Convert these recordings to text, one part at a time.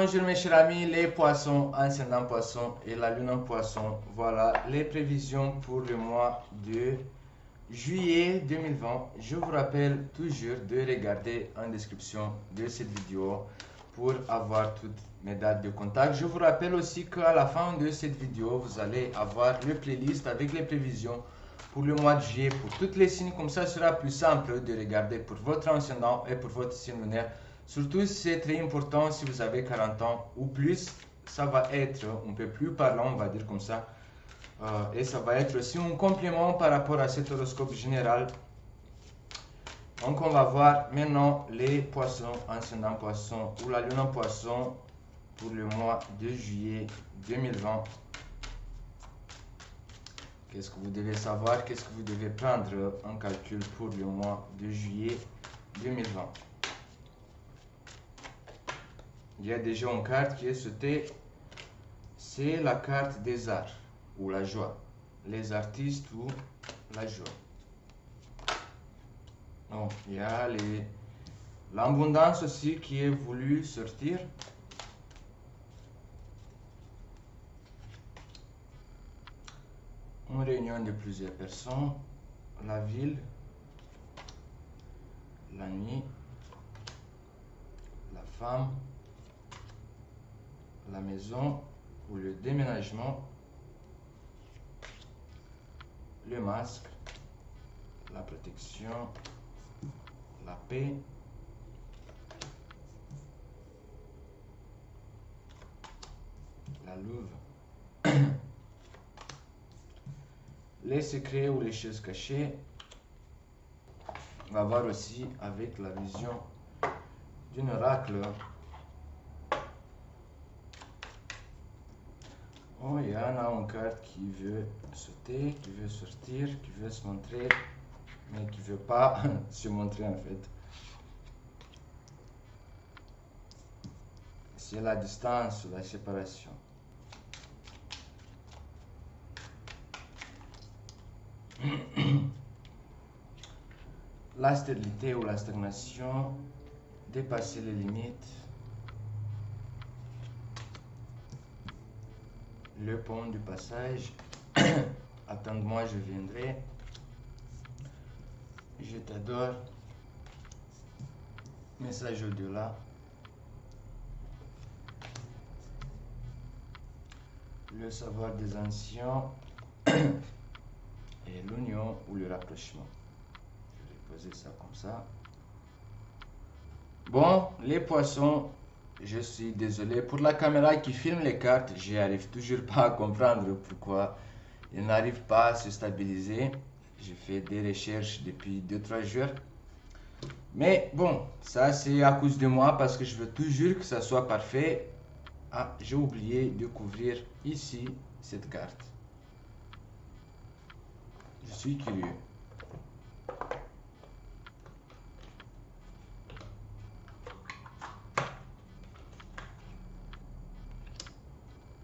Bonjour mes chers amis, les poissons, ascendant poisson et la lune en poisson. Voilà les prévisions pour le mois de juillet 2020. Je vous rappelle toujours de regarder en description de cette vidéo pour avoir toutes mes dates de contact. Je vous rappelle aussi qu'à la fin de cette vidéo, vous allez avoir le playlist avec les prévisions pour le mois de juillet pour toutes les signes. Comme ça, ce sera plus simple de regarder pour votre ascendant et pour votre signe lunaire. Surtout, c'est très important si vous avez 40 ans ou plus. Ça va être un peu plus parlant, on va dire comme ça. Et ça va être aussi un complément par rapport à cet horoscope général. Donc, on va voir maintenant les poissons, ascendant poisson ou la lune en poisson pour le mois de juillet 2020. Qu'est-ce que vous devez savoir? Qu'est-ce que vous devez prendre en calcul pour le mois de juillet 2020? Il y a déjà une carte qui est sautée. C'est la carte des arts ou la joie. Les artistes ou la joie. Donc, il y a l'abondance aussi qui est voulu sortir. Une réunion de plusieurs personnes. La ville. La nuit. La femme. La maison ou le déménagement. Le masque. La protection. La paix. La louve. Les secrets ou les choses cachées. On va voir aussi avec la vision d'un oracle. Oh, il y en a une carte qui veut sauter, qui veut sortir, qui veut se montrer, mais qui ne veut pas se montrer en fait. C'est la distance, la séparation. La stérilité ou la stagnation, dépasser les limites, le pont du passage, attends-moi, je viendrai, je t'adore, message au-delà, le savoir des anciens et l'union ou le rapprochement. Je vais poser ça comme ça. Bon, les poissons, je suis désolé pour la caméra qui filme les cartes, j'y arrive toujours pas à comprendre pourquoi il n'arrive pas à se stabiliser. J'ai fait des recherches depuis 2-3 jours. Mais bon, ça c'est à cause de moi parce que je veux toujours que ça soit parfait. Ah, j'ai oublié de couvrir ici cette carte. Je suis curieux.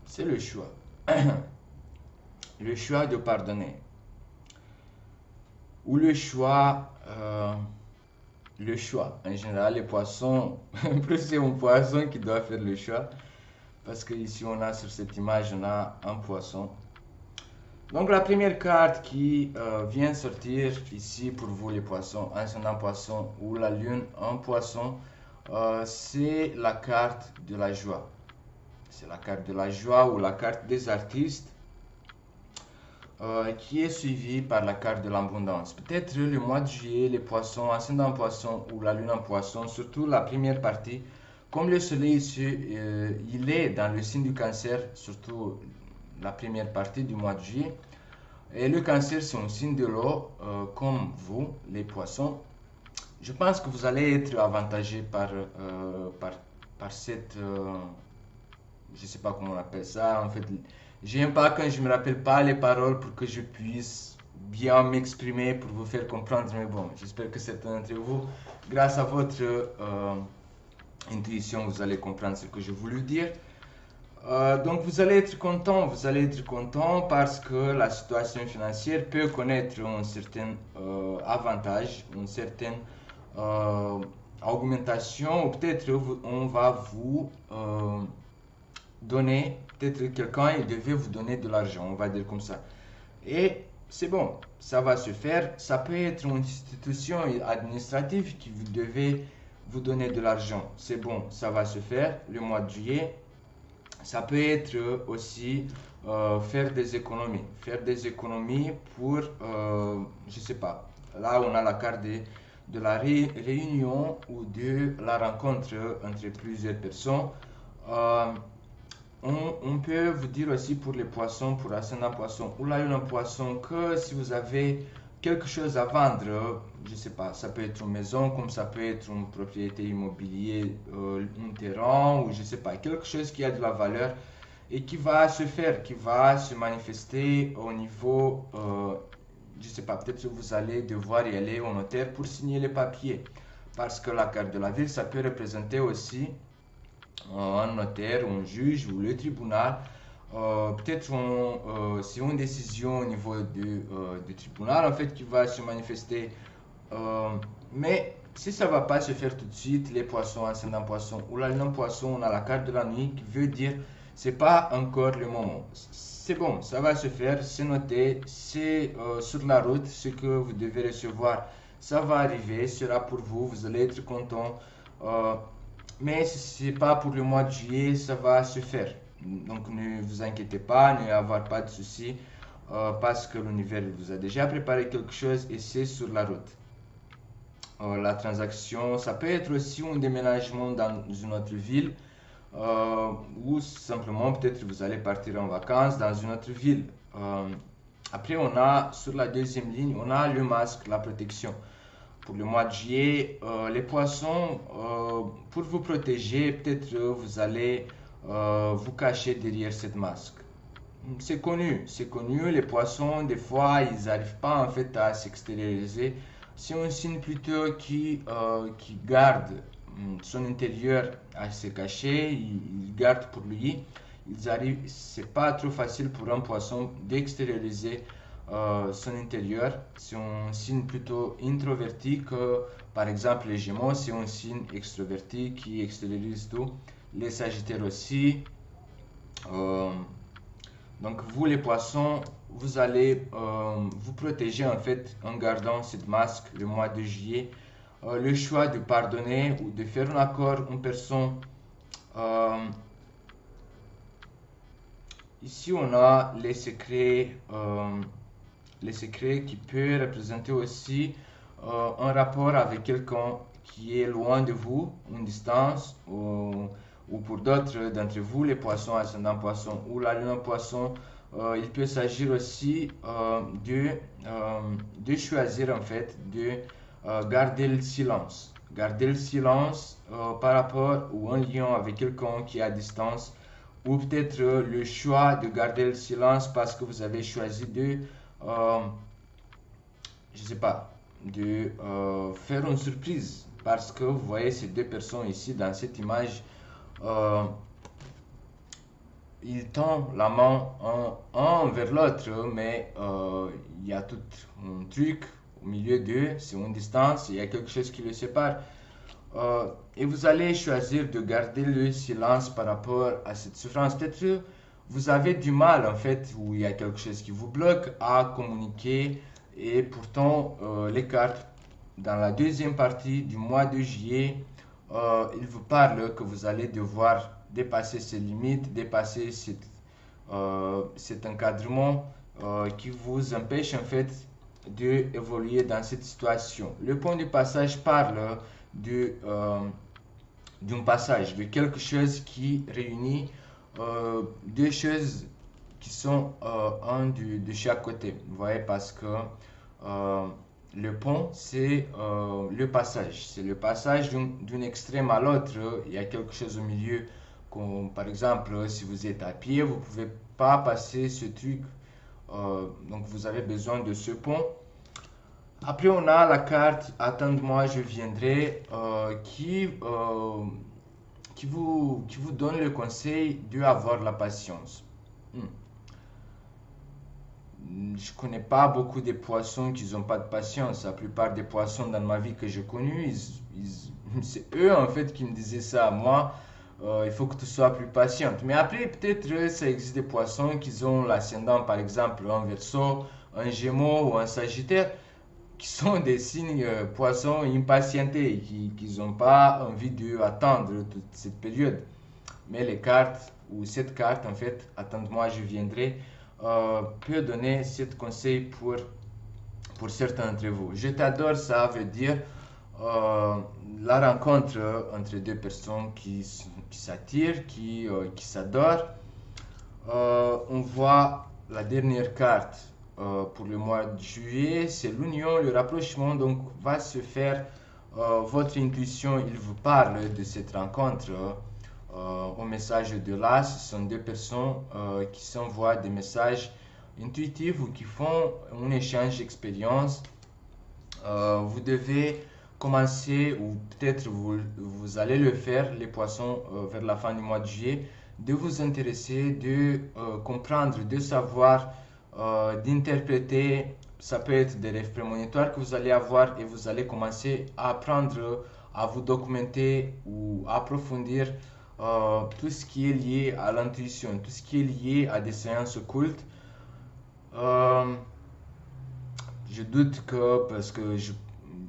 C'est le choix. Le choix de pardonner. Ou le choix en général, les poissons, plus c'est un poisson qui doit faire le choix, parce que ici on a sur cette image, on a un poisson. Donc la première carte qui vient sortir ici pour vous les poissons, ascendant poisson ou la lune en poisson, c'est la carte de la joie. C'est la carte de la joie ou la carte des artistes. Qui est suivi par la carte de l'abondance. Peut-être le mois de juillet, les poissons, ascendant poisson ou la lune en poisson, surtout la première partie, comme le soleil ici, il est dans le signe du cancer, surtout la première partie du mois de juillet. Et le cancer, c'est un signe de l'eau, comme vous, les poissons. Je pense que vous allez être avantagé par cette... je ne sais pas comment on appelle ça, en fait... J'aime pas quand je me rappelle pas les paroles pour que je puisse bien m'exprimer pour vous faire comprendre, mais bon, j'espère que certains d'entre vous, grâce à votre intuition, vous allez comprendre ce que je voulais dire. Donc vous allez être content parce que la situation financière peut connaître un certain avantage, une certaine augmentation, ou peut-être on va vous donner, peut-être quelqu'un il devait vous donner de l'argent, on va dire comme ça. Et c'est bon, ça va se faire. Ça peut être une institution administrative qui vous devez vous donner de l'argent. C'est bon, ça va se faire le mois de juillet. Ça peut être aussi faire des économies. Faire des économies pour, je sais pas, là on a la carte de la réunion ou de la rencontre entre plusieurs personnes. Euh, on peut vous dire aussi pour les poissons, pour ascendant poisson ou la lune en poisson, que si vous avez quelque chose à vendre, je sais pas, ça peut être une maison, comme ça peut être une propriété immobilière, un terrain, ou je sais pas, quelque chose qui a de la valeur et qui va se faire, qui va se manifester au niveau, je sais pas, peut-être que vous allez devoir y aller au notaire pour signer les papiers. Parce que la carte de la ville, ça peut représenter aussi un notaire, un juge ou le tribunal. Peut-être c'est une décision au niveau du tribunal en fait qui va se manifester. Euh, mais si ça ne va pas se faire tout de suite, les poissons, ascendant poisson ou la lune poisson, on a la carte de la nuit qui veut dire c'est pas encore le moment. C'est bon, ça va se faire, c'est noté, c'est sur la route, ce que vous devez recevoir, ça va arriver, sera pour vous, vous allez être content. Euh, mais si ce n'est pas pour le mois de juillet, ça va se faire. Donc ne vous inquiétez pas, ne avoir pas de soucis, parce que l'univers vous a déjà préparé quelque chose et c'est sur la route. La transaction, ça peut être aussi un déménagement dans une autre ville, ou simplement peut-être vous allez partir en vacances dans une autre ville. Après, on a sur la deuxième ligne, on a le masque, la protection. Pour le mois de juillet, les poissons, pour vous protéger, peut-être vous allez vous cacher derrière cette masque. C'est connu, les poissons, des fois, ils n'arrivent pas en fait à s'extérioriser. C'est un signe plutôt qui garde son intérieur à se cacher, il garde pour lui. C'est pas trop facile pour un poisson d'extérioriser son intérieur. C'est un signe plutôt introverti que, par exemple, les Gémeaux, c'est un signe extroverti qui extériorise tout. Les Sagittaires aussi. Euh, donc vous les poissons, vous allez vous protéger en fait en gardant cette masque le mois de juillet. Le choix de pardonner ou de faire un accord en personne. Euh, Ici on a les secrets qui peuvent représenter aussi un rapport avec quelqu'un qui est loin de vous, une distance, ou pour d'autres d'entre vous, les poissons, ascendant poisson ou la lune poisson, il peut s'agir aussi de choisir en fait de garder le silence. Garder le silence par rapport ou en lien avec quelqu'un qui est à distance, ou peut-être le choix de garder le silence parce que vous avez choisi de, euh, je sais pas, de faire une surprise. Parce que vous voyez ces deux personnes ici dans cette image, euh, ils tendent la main un vers l'autre, mais il y a tout un truc au milieu d'eux, c'est une distance, il y a quelque chose qui les sépare. Et vous allez choisir de garder le silence par rapport à cette souffrance. Peut-être que vous avez du mal en fait, ou il y a quelque chose qui vous bloque à communiquer, et pourtant les cartes dans la deuxième partie du mois de juillet, il vous parle que vous allez devoir dépasser ces limites, dépasser cet encadrement qui vous empêche en fait d'évoluer dans cette situation. Le point de passage parle de, d'un passage, de quelque chose qui réunit deux choses qui sont un de chaque côté. Vous voyez, parce que euh, le pont, c'est le passage. C'est le passage d'un extrême à l'autre. Il y a quelque chose au milieu. Comme, par exemple, si vous êtes à pied, vous ne pouvez pas passer ce truc. Donc, vous avez besoin de ce pont. Après, on a la carte Attends-moi, je viendrai qui vous donne le conseil d'avoir la patience. Hmm. Je connais pas beaucoup de poissons qui n'ont pas de patience. La plupart des poissons dans ma vie que j'ai connus, c'est eux en fait qui me disaient ça à moi. Il faut que tu sois plus patiente. Mais après, peut-être ça existe des poissons qui ont l'ascendant, par exemple, un Verseau, un Gémeaux ou un Sagittaire, qui sont des signes poissons impatientés, qui n'ont pas envie d'attendre toute cette période. Mais les cartes, ou cette carte en fait, attends-moi, je viendrai, peut donner cet conseil pour certains d'entre vous. Je t'adore, ça veut dire euh, la rencontre entre deux personnes qui s'attirent, qui s'adorent. On voit la dernière carte pour le mois de juillet, c'est l'union, le rapprochement, donc va se faire. Votre intuition, il vous parle de cette rencontre. Au message de là, ce sont deux personnes qui s'envoient des messages intuitifs ou qui font un échange d'expérience. Vous devez commencer, ou peut-être vous allez le faire, les poissons, vers la fin du mois de juillet, de vous intéresser, de comprendre, de savoir, d'interpréter. Ça peut être des rêves prémonitoires que vous allez avoir et vous allez commencer à apprendre à vous documenter ou approfondir tout ce qui est lié à l'intuition, tout ce qui est lié à des séances occultes. Euh, je doute que, parce que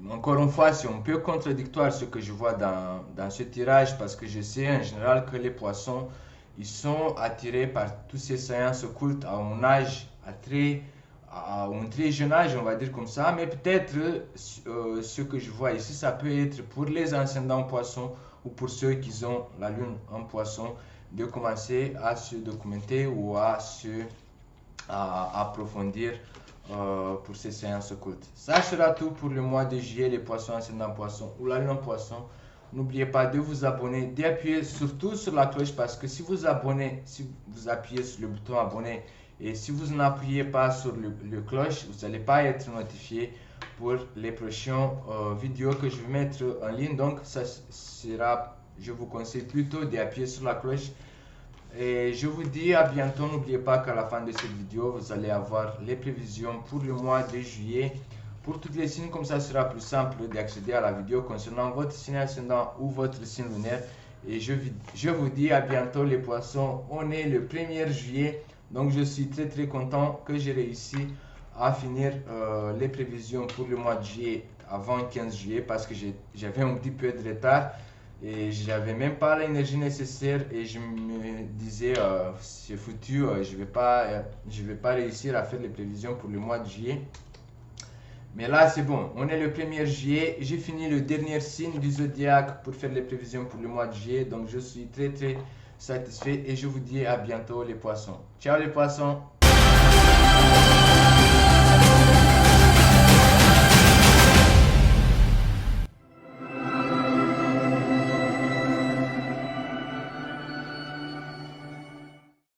encore une fois, c'est un peu contradictoire ce que je vois dans ce tirage, parce que je sais en général que les poissons, ils sont attirés par toutes ces séances occultes à un âge, à un très jeune âge, on va dire comme ça, mais peut-être ce que je vois ici, ça peut être pour les ascendants poissons ou pour ceux qui ont la lune en poisson, de commencer à se documenter ou à approfondir pour ces séances occultes. Ça sera tout pour le mois de juillet, les poissons ascendant poisson ou la lune en poisson. N'oubliez pas de vous abonner, d'appuyer surtout sur la cloche parce que si vous abonnez, si vous appuyez sur le bouton abonner et si vous n'appuyez pas sur le cloche, vous n'allez pas être notifié pour les prochaines vidéos que je vais mettre en ligne. Donc, ça sera, je vous conseille plutôt d'appuyer sur la cloche. Et je vous dis à bientôt. N'oubliez pas qu'à la fin de cette vidéo, vous allez avoir les prévisions pour le mois de juillet. Pour tous les signes, comme ça sera plus simple d'accéder à la vidéo concernant votre signe ascendant ou votre signe lunaire. Et je vous dis à bientôt les poissons. On est le 1er juillet. Donc je suis très content que j'ai réussi à finir les prévisions pour le mois de juillet avant le 15 juillet parce que j'avais un petit peu de retard. Et j'avais même pas l'énergie nécessaire et je me disais c'est foutu, je vais pas réussir à faire les prévisions pour le mois de juillet. Mais là c'est bon, on est le 1er juillet, j'ai fini le dernier signe du zodiaque pour faire les prévisions pour le mois de juillet, donc je suis très satisfait et je vous dis à bientôt les poissons. Ciao les poissons!